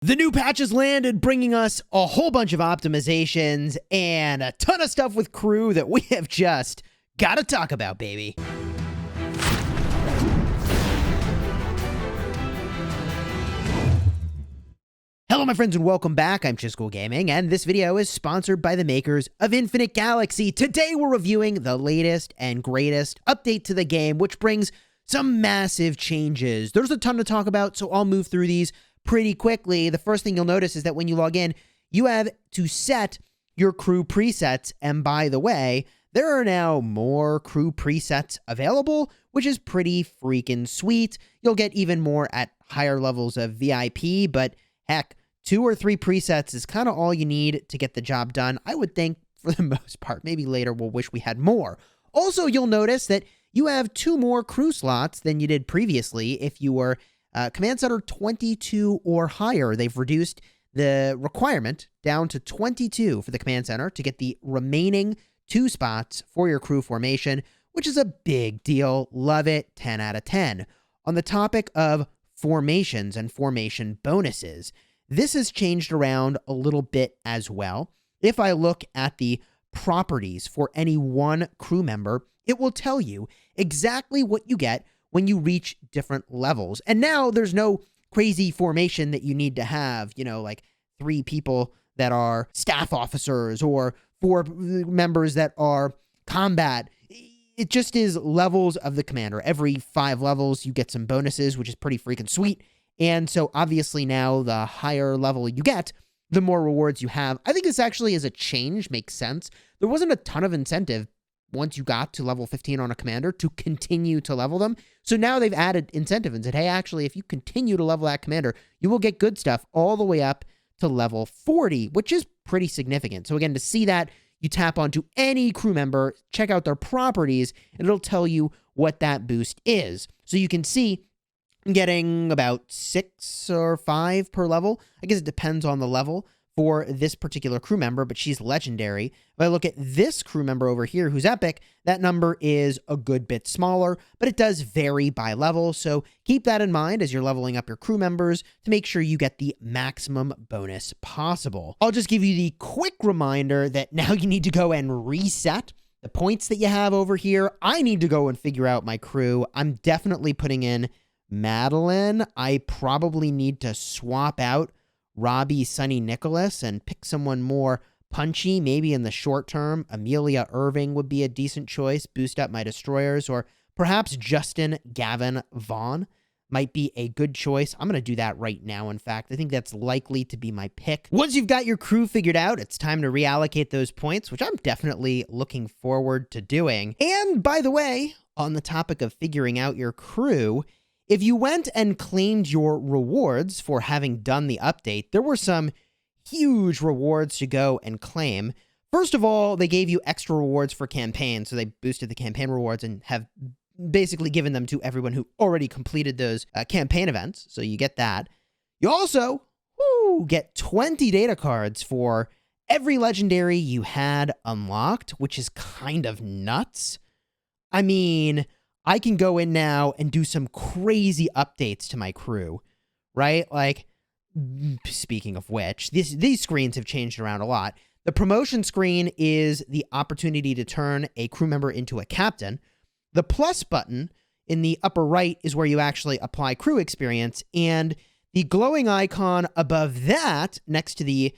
The new patch has landed, bringing us a whole bunch of optimizations and a ton of stuff with crew that we have just got to talk about, baby. Hello, my friends, and welcome back. I'm Chisgule Gaming, and this video is sponsored by the makers of Infinite Galaxy. Today, we're reviewing the latest and greatest update to the game, which brings some massive changes. There's a ton to talk about, so I'll move through these pretty quickly. The first thing you'll notice is that when you log in, you have to set your crew presets. And by the way, there are now more crew presets available, which is pretty freaking sweet. You'll get even more at higher levels of VIP, but heck, 2 or 3 presets is kind of all you need to get the job done, I would think, for the most part. Maybe later we'll wish we had more. Also, you'll notice that you have 2 more crew slots than you did previously if you were Command Center 22 or higher. They've reduced the requirement down to 22 for the Command Center to get the remaining 2 spots for your crew formation, which is a big deal. Love it. 10 out of 10. On the topic of formations and formation bonuses, this has changed around a little bit as well. If I look at the properties for any one crew member, it will tell you exactly what you get when you reach different levels. And now there's no crazy formation that you need to have, like 3 people that are staff officers or 4 members that are combat. It just is levels of the commander. Every 5 levels, you get some bonuses, which is pretty freaking sweet. And so obviously now the higher level you get, the more rewards you have. I think this actually is a change, makes sense. There wasn't a ton of incentive once you got to level 15 on a commander to continue to level them. So now they've added incentive and said, hey, actually, if you continue to level that commander, you will get good stuff all the way up to level 40, which is pretty significant. So again, to see that, you tap onto any crew member, check out their properties, and it'll tell you what that boost is. So you can see I'm getting about 6 or 5 per level. I guess it depends on the level for this particular crew member, but she's legendary. If I look at this crew member over here who's epic, that number is a good bit smaller, but it does vary by level. So keep that in mind as you're leveling up your crew members to make sure you get the maximum bonus possible. I'll just give you the quick reminder that now you need to go and reset the points that you have over here. I need to go and figure out my crew. I'm definitely putting in Madeline. I probably need to swap out Robbie, Sonny, Nicholas and pick someone more punchy, maybe in the short term. Amelia Irving would be a decent choice, boost up my destroyers, or perhaps Justin Gavin Vaughn might be a good choice. I'm going to do that right now, in fact. I think that's likely to be my pick. Once you've got your crew figured out, it's time to reallocate those points, which I'm definitely looking forward to doing. And by the way, on the topic of figuring out your crew, if you went and claimed your rewards for having done the update, there were some huge rewards to go and claim. First of all, they gave you extra rewards for campaigns, so they boosted the campaign rewards and have basically given them to everyone who already completed those campaign events, so you get that. You also get 20 data cards for every legendary you had unlocked, which is kind of nuts. I mean, I can go in now and do some crazy updates to my crew, right? Like, speaking of which, these screens have changed around a lot. The promotion screen is the opportunity to turn a crew member into a captain. The plus button in the upper right is where you actually apply crew experience. And the glowing icon above that, next to the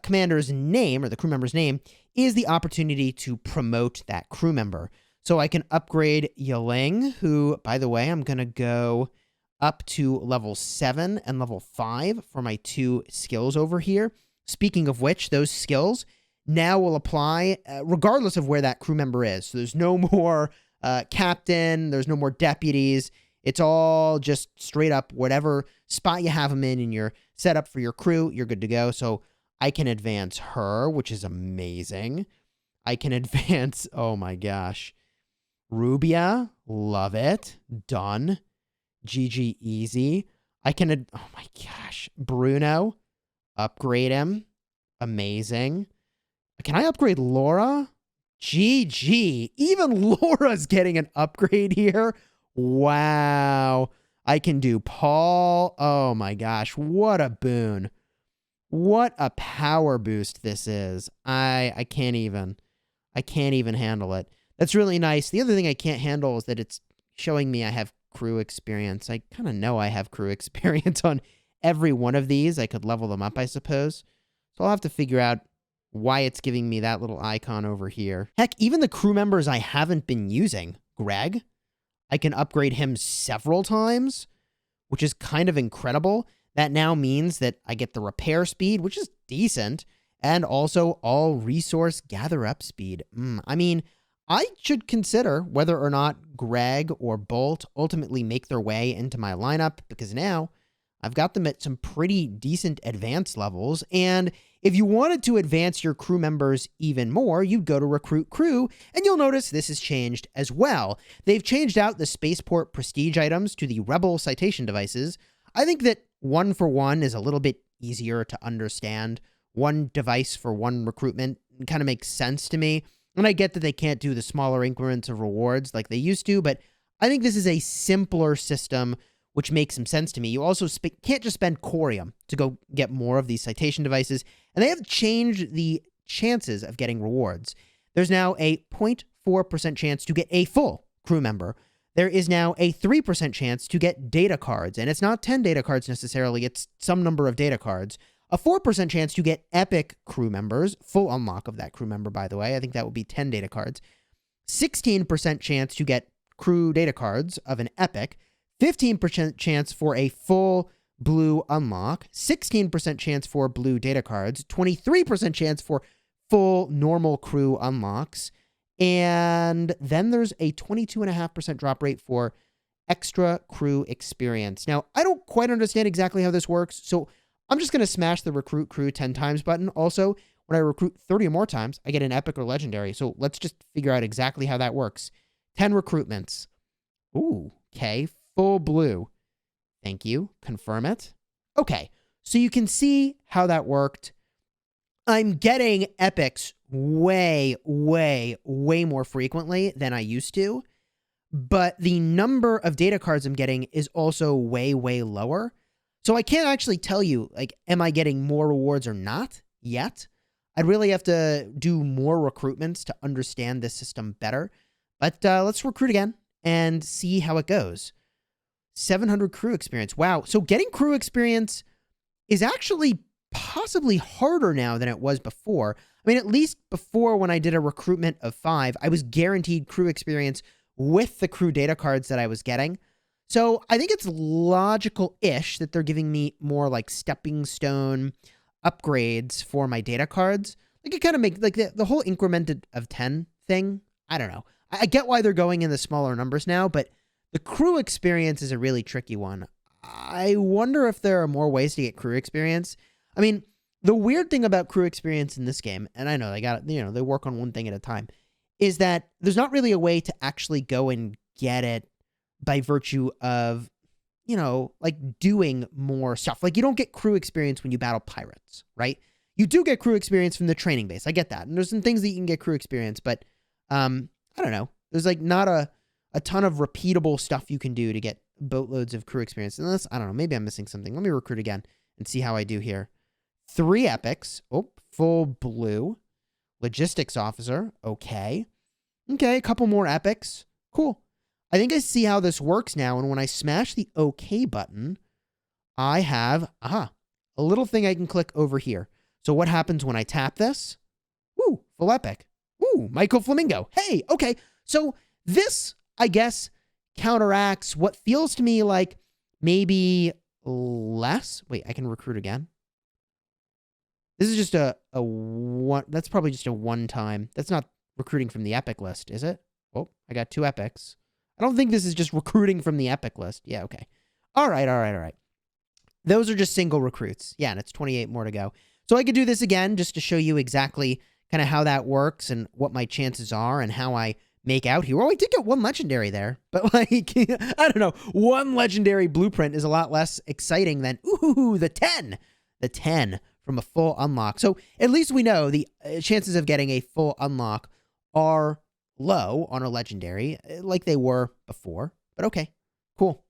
commander's name or the crew member's name, is the opportunity to promote that crew member. So I can upgrade Yeling, who, by the way, I'm going to go up to level 7 and level 5 for my 2 skills over here. Speaking of which, those skills now will apply regardless of where that crew member is. So there's no more captain, there's no more deputies. It's all just straight up whatever spot you have them in your setup for your crew, you're good to go. So I can advance her, which is amazing. I can advance, oh my gosh, Rubia, love it, done. GG easy. I can, oh my gosh, Bruno, upgrade him, amazing. Can I upgrade Laura? GG, even Laura's getting an upgrade here. Wow. I can do Paul. Oh my gosh, what a boon. What a power boost this is. I can't even handle it. That's really nice. The other thing I can't handle is that it's showing me I have crew experience. I kind of know I have crew experience on every one of these. I could level them up, I suppose. So I'll have to figure out why it's giving me that little icon over here. Heck, even the crew members I haven't been using, Greg, I can upgrade him several times, which is kind of incredible. That now means that I get the repair speed, which is decent, and also all resource gather up speed. I mean, I should consider whether or not Greg or Bolt ultimately make their way into my lineup, because now I've got them at some pretty decent advanced levels. And if you wanted to advance your crew members even more, you'd go to Recruit Crew, and you'll notice this has changed as well. They've changed out the Spaceport prestige items to the Rebel citation devices. I think that 1-for-1 is a little bit easier to understand. One device for one recruitment kind of makes sense to me. And I get that they can't do the smaller increments of rewards like they used to, but I think this is a simpler system, which makes some sense to me. You also can't just spend Corium to go get more of these citation devices, and they have changed the chances of getting rewards. There's now a 0.4% chance to get a full crew member. There is now a 3% chance to get data cards, and it's not 10 data cards necessarily, it's some number of data cards. A 4% chance to get epic crew members, full unlock of that crew member, by the way. I think that would be 10 data cards. 16% chance to get crew data cards of an epic. 15% chance for a full blue unlock. 16% chance for blue data cards. 23% chance for full normal crew unlocks. And then there's a 22.5% drop rate for extra crew experience. Now, I don't quite understand exactly how this works, so I'm just going to smash the Recruit Crew 10 times button. Also, when I recruit 30 or more times, I get an epic or legendary. So let's just figure out exactly how that works. 10 recruitments. Ooh, okay. Full blue. Thank you. Confirm it. Okay. So you can see how that worked. I'm getting epics way, way, way more frequently than I used to. But the number of data cards I'm getting is also way, way lower. So I can't actually tell you, like, am I getting more rewards or not yet? I'd really have to do more recruitments to understand this system better. But let's recruit again and see how it goes. 700 crew experience. Wow. So getting crew experience is actually possibly harder now than it was before. I mean, at least before when I did a recruitment of 5, I was guaranteed crew experience with the crew data cards that I was getting. So I think it's logical-ish that they're giving me more like stepping stone upgrades for my data cards. Like it kind of makes like the whole incremented of 10 thing. I don't know. I get why they're going in the smaller numbers now, but the crew experience is a really tricky one. I wonder if there are more ways to get crew experience. I mean, the weird thing about crew experience in this game, and I know they work on one thing at a time, is that there's not really a way to actually go and get it by virtue of, like doing more stuff. Like you don't get crew experience when you battle pirates, right? You do get crew experience from the training base. I get that. And there's some things that you can get crew experience, but I don't know. There's like not a ton of repeatable stuff you can do to get boatloads of crew experience. Unless, I don't know, maybe I'm missing something. Let me recruit again and see how I do here. 3 epics. Oh, full blue. Logistics officer. Okay. Okay, a couple more epics. Cool. I think I see how this works now, and when I smash the OK button, I have, a little thing I can click over here. So what happens when I tap this? Ooh, full epic. Ooh, Michael Flamingo. Hey, okay. So this, I guess, counteracts what feels to me like maybe less. Wait, I can recruit again. This is just a one. That's probably just a one-time. That's not recruiting from the epic list, is it? Oh, I got 2 epics. I don't think this is just recruiting from the epic list. Yeah, okay. All right. Those are just single recruits. Yeah, and it's 28 more to go. So I could do this again just to show you exactly kind of how that works and what my chances are and how I make out here. Well, I did get 1 legendary there, but like, I don't know. 1 legendary blueprint is a lot less exciting than, ooh, the 10. The 10 from a full unlock. So at least we know the chances of getting a full unlock are low on a legendary, like they were before. But okay, cool.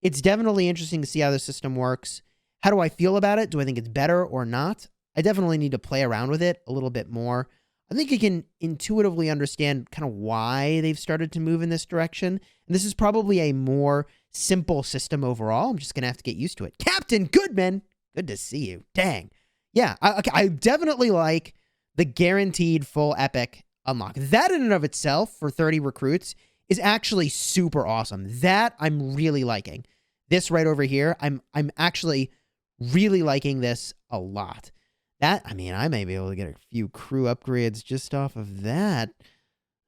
It's definitely interesting to see how the system works. How do I feel about it? Do I think it's better or not? I definitely need to play around with it a little bit more. I think I can intuitively understand kind of why they've started to move in this direction. And this is probably a more simple system overall. I'm just going to have to get used to it. Captain Goodman, good to see you. Dang. Yeah, I definitely like the guaranteed full epic unlock. That in and of itself for 30 recruits is actually super awesome. That I'm really liking. This right over here, I'm actually really liking this a lot. That, I mean, I may be able to get a few crew upgrades just off of that.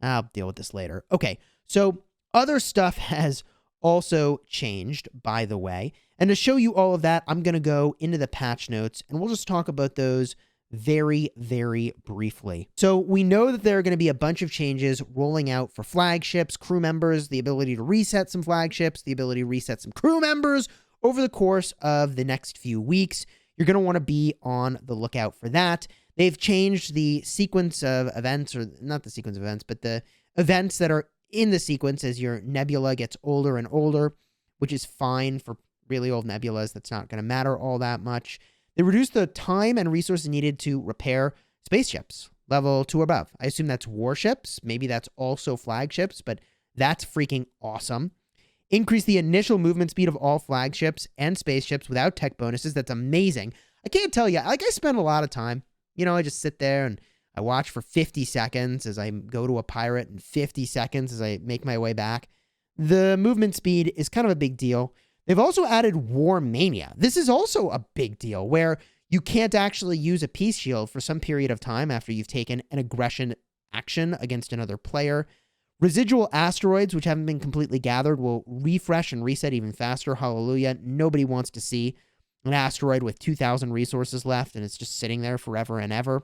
I'll deal with this later. Okay, so other stuff has also changed, by the way. And to show you all of that, I'm going to go into the patch notes, and we'll just talk about those very, very briefly. So we know that there are going to be a bunch of changes rolling out for flagships, crew members, the ability to reset some flagships, the ability to reset some crew members over the course of the next few weeks. You're going to want to be on the lookout for that. They've changed the sequence of events, or not the sequence of events, but the events that are in the sequence as your nebula gets older and older, which is fine for really old nebulas. That's not going to matter all that much. They reduced the time and resources needed to repair spaceships, level 2 or above. I assume that's warships. Maybe that's also flagships, but that's freaking awesome. Increase the initial movement speed of all flagships and spaceships without tech bonuses. That's amazing. I can't tell you. Like, I spend a lot of time. You know, I just sit there and I watch for 50 seconds as I go to a pirate and 50 seconds as I make my way back. The movement speed is kind of a big deal. They've also added War Mania. This is also a big deal where you can't actually use a peace shield for some period of time after you've taken an aggression action against another player. Residual asteroids, which haven't been completely gathered, will refresh and reset even faster. Hallelujah. Nobody wants to see an asteroid with 2,000 resources left and it's just sitting there forever and ever.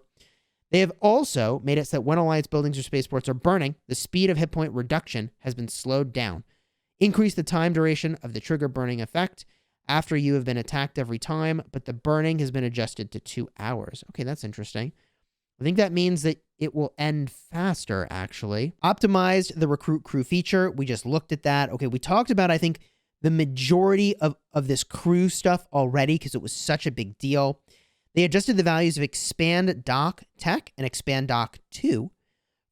They have also made it so that when Alliance buildings or spaceports are burning, the speed of hit point reduction has been slowed down. Increase the time duration of the trigger burning effect after you have been attacked every time, but the burning has been adjusted to 2 hours. Okay, that's interesting. I think that means that it will end faster, actually. Optimized the recruit crew feature. We just looked at that. Okay, we talked about, I think, the majority of this crew stuff already because it was such a big deal. They adjusted the values of Expand Dock Tech and Expand Dock 2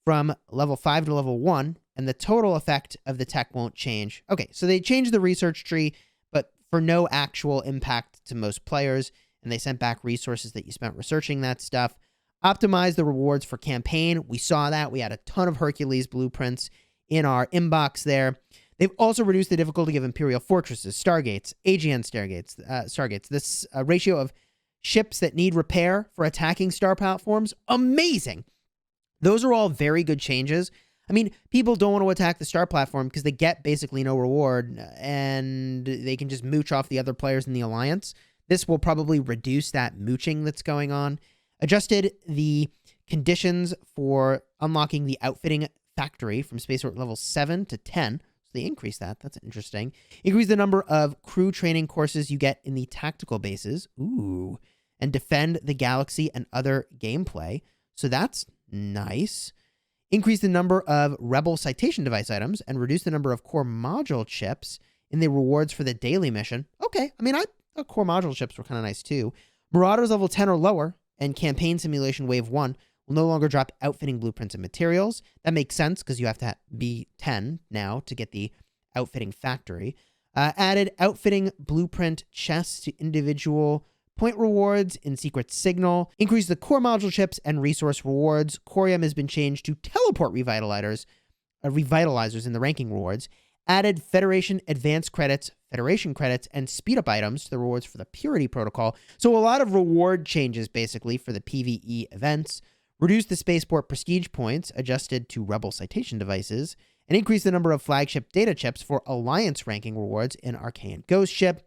from level 5 to level 1, and the total effect of the tech won't change. Okay, so they changed the research tree, but for no actual impact to most players, and they sent back resources that you spent researching that stuff. Optimize the rewards for campaign. We saw that. We had a ton of Hercules blueprints in our inbox there. They've also reduced the difficulty of Imperial fortresses, Stargates, Aegean Stargates. This ratio of ships that need repair for attacking star platforms, amazing. Those are all very good changes. I mean, people don't want to attack the star platform because they get basically no reward and they can just mooch off the other players in the Alliance. This will probably reduce that mooching that's going on. Adjusted the conditions for unlocking the outfitting factory from spaceport level 7 to 10. So they increased that. That's interesting. Increase the number of crew training courses you get in the tactical bases. Ooh. And defend the galaxy and other gameplay. So that's nice. Increase the number of Rebel citation device items and reduce the number of core module chips in the rewards for the daily mission. Okay. I mean, I thought core module chips were kind of nice too. Marauders level 10 or lower and Campaign Simulation Wave 1 will no longer drop outfitting blueprints and materials. That makes sense because you have to be 10 now to get the outfitting factory. Added outfitting blueprint chests to individual point rewards in Secret Signal. Increase the core module chips and resource rewards. Corium has been changed to teleport revitalizers in the ranking rewards. Added Federation Advanced Credits, Federation Credits, and Speed Up items to the rewards for the Purity Protocol. So a lot of reward changes, basically, for the PvE events. Reduce the Spaceport Prestige points adjusted to Rebel citation devices. And increase the number of flagship data chips for Alliance ranking rewards in Archaean Ghost Ship.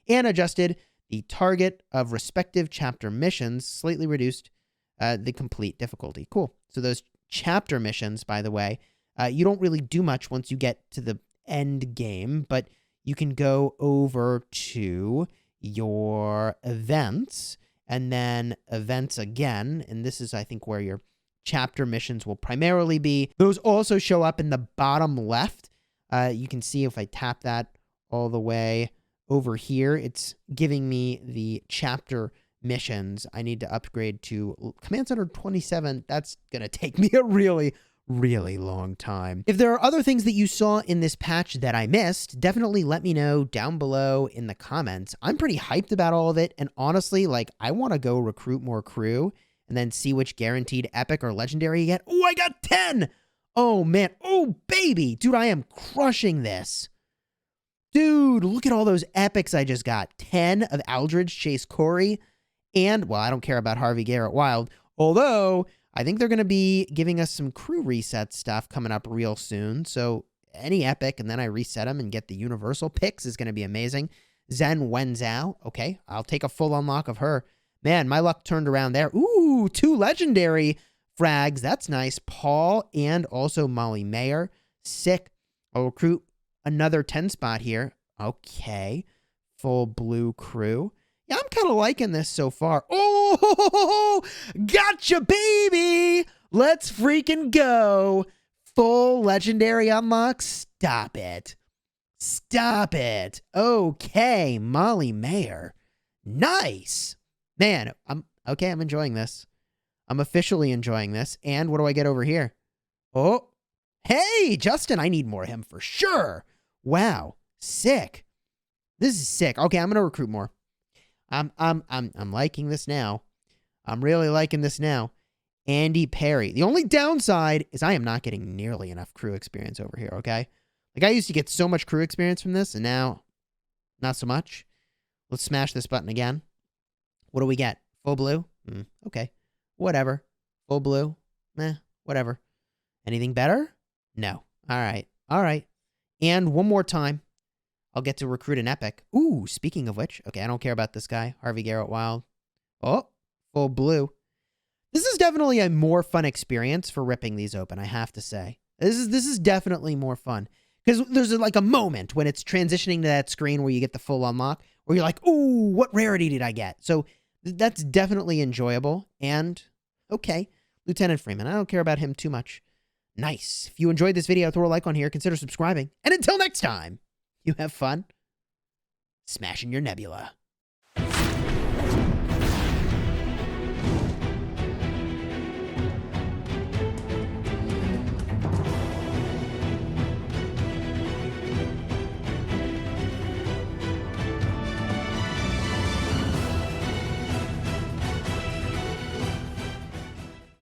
And adjusted the target of respective chapter missions, slightly reduced the complete difficulty. Cool. So those chapter missions, by the way, you don't really do much once you get to the end game, but you can go over to your events and then events again. And this is, I think, where your chapter missions will primarily be. Those also show up in the bottom left. You can see if I tap that all the way over here, it's giving me the chapter missions. I need to upgrade to Command Center 27. That's going to take me a really long time. If there are other things that you saw in this patch that I missed, definitely let me know down below in the comments. I'm pretty hyped about all of it, and honestly, like, I want to go recruit more crew and then see which guaranteed epic or legendary you get. Oh, I got 10! Oh, man. Oh, baby! Dude, I am crushing this. Dude, look at all those epics I just got. 10 of Aldridge, Chase Corey, and, well, I don't care about Harvey Garrett Wild, although I think they're going to be giving us some crew reset stuff coming up real soon. So any epic, and then I reset them and get the universal picks is going to be amazing. Zen Wenzhou. Okay, I'll take a full unlock of her. Man, my luck turned around there. Ooh, 2 legendary frags. That's nice. Paul and also Molly Mayer. Sick. I'll recruit another 10 spot here. Okay. Full blue crew. Yeah, I'm kind of liking this so far. Oh, gotcha, baby. Let's freaking go. Full legendary unlock. Stop it. Stop it. Okay, Molly Mayer. Nice. Man, I'm enjoying this. I'm officially enjoying this. And what do I get over here? Oh, hey, Justin, I need more of him for sure. Wow, sick. This is sick. Okay, I'm going to recruit more. I'm liking this now. I'm really liking this now. Andy Perry. The only downside is I am not getting nearly enough crew experience over here, okay? Like, I used to get so much crew experience from this, and now not so much. Let's smash this button again. What do we get? Full blue? Okay. Whatever. Full blue? Whatever. Anything better? No. All right. All right. And one more time, I'll get to recruit an epic. Ooh, speaking of which, okay, I don't care about this guy. Harvey Garrett Wild. Oh, full blue. This is definitely a more fun experience for ripping these open, I have to say. This is definitely more fun. Because there's like a moment when it's transitioning to that screen where you get the full unlock, where you're like, ooh, what rarity did I get? So that's definitely enjoyable. And, okay, Lieutenant Freeman, I don't care about him too much. Nice. If you enjoyed this video, throw a like on here, consider subscribing. And until next time, you have fun smashing your nebula.